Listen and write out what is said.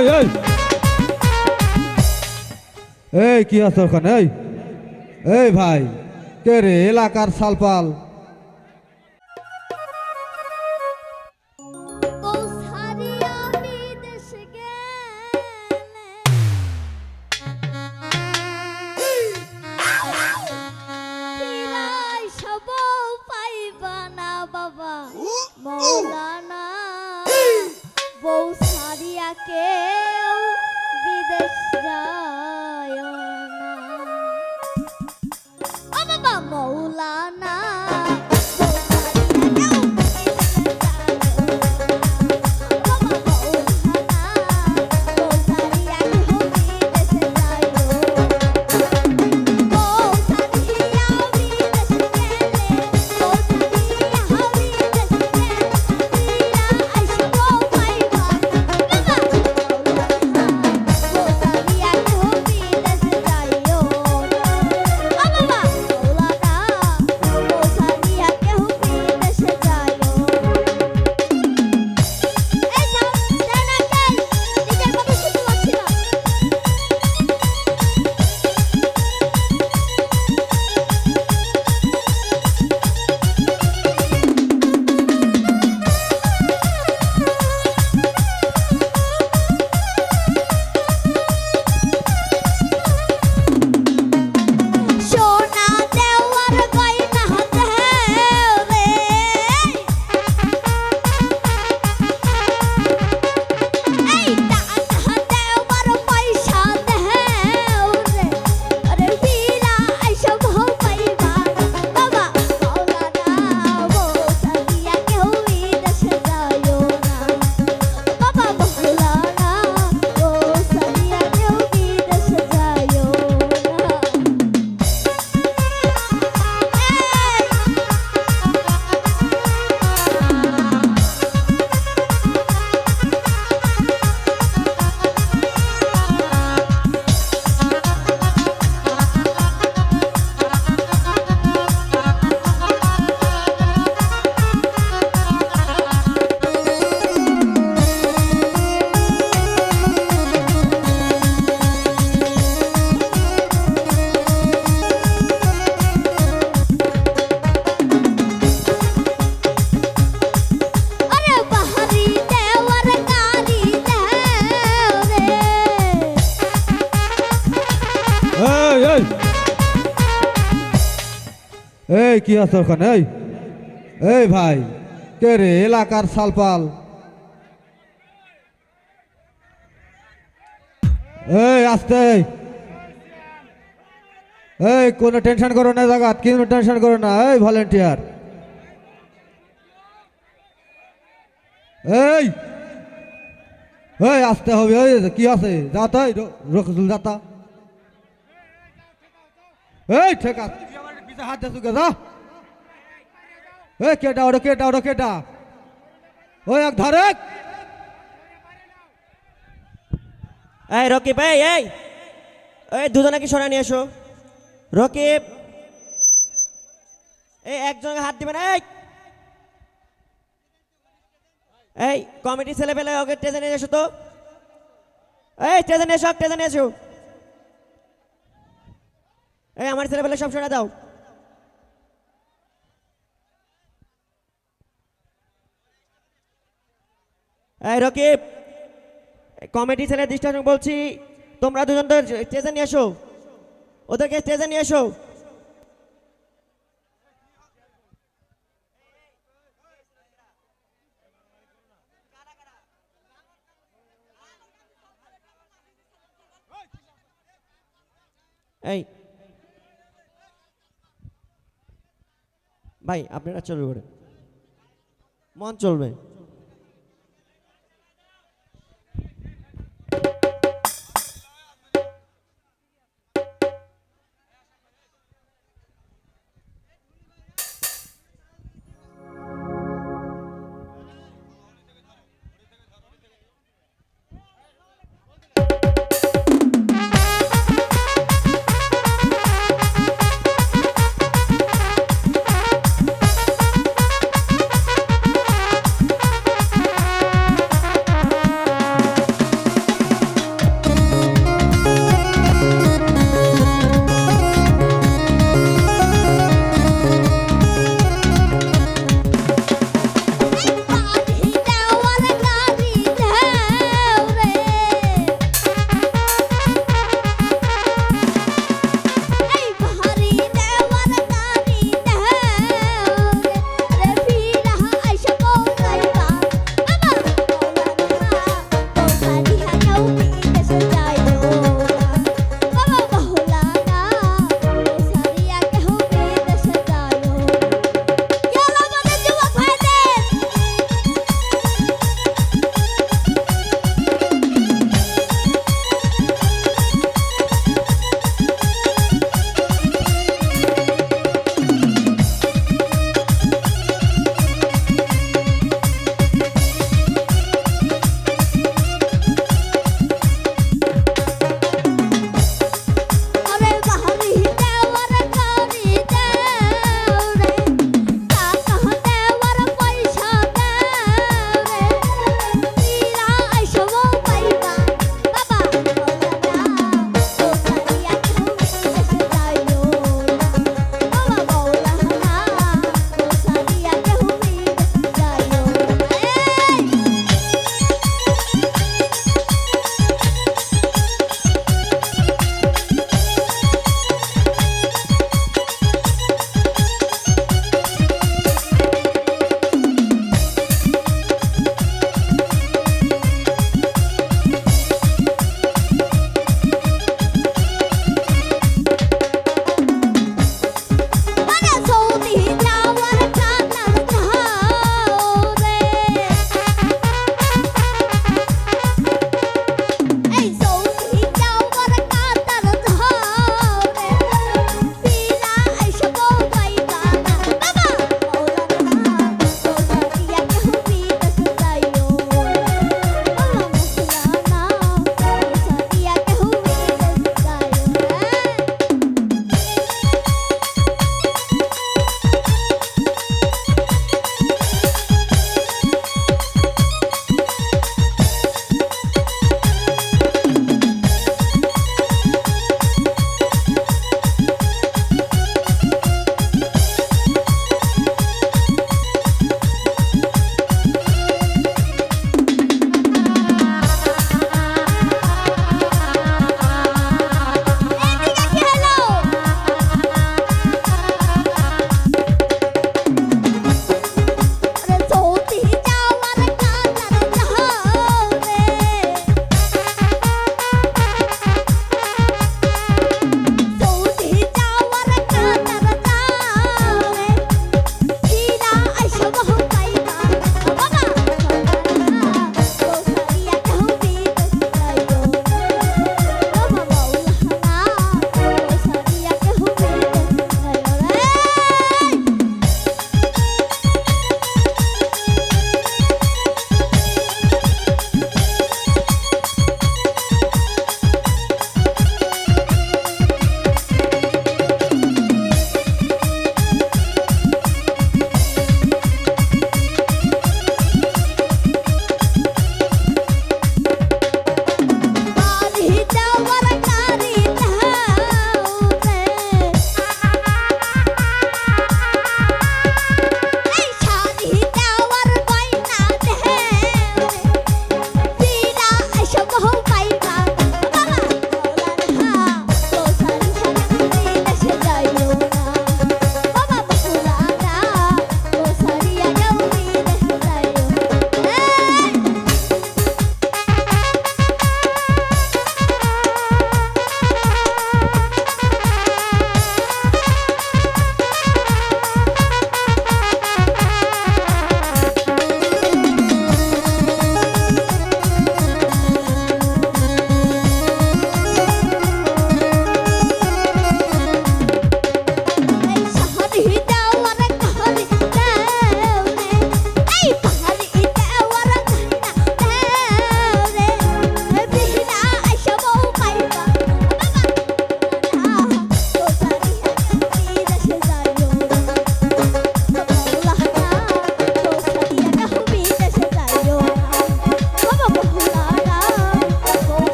এই এই এই কি আছে ওখানে? এই এই ভাই, কে রে? এলাকার সালপাল। মৌলানা বউ সারিয়া কেউ বিদেশ যায় না। ও বাবা মৌলানা এই কি আছে ওখানে? এই এই ভাই, কে রে? এলাকার সালপাল। এই আস্তে, এই কোনো টেনশন করো না, জায়গা কোনো টেনশন করো না। এই ভলেন্টিয়ার, এই এই আসতে হবে। ওই কি আছে? যাতা রকজুল যাতা। এই ঠিক আছে, পিছে হাত দিয়ে যা। এই কেটা ওটা কেটা ওটা কেটা? ওই এক ধারে। এই রকিব, এই এই এই দুজনে কি সরা নিয়ে এসো। রকিব, এই একজনকে হাত দিবেন। এই এই কমিটি ছেলে পেলে ওকে স্টেজে নিয়ে এসো তো। এই স্টেজে নিয়ে এসো, স্টেজে নিয়ে এসো। এই আমার ছেলে পেলে সব সরা দাও। এই রকিব, কমিটি ছেলে দৃষ্টান্ত বলছি, তোমরা দুজন তো স্টেজে নিয়ে এসো, ওদেরকে স্টেজে নিয়ে এসো। এই ভাই, আপনারা চলবে, মন চলবে।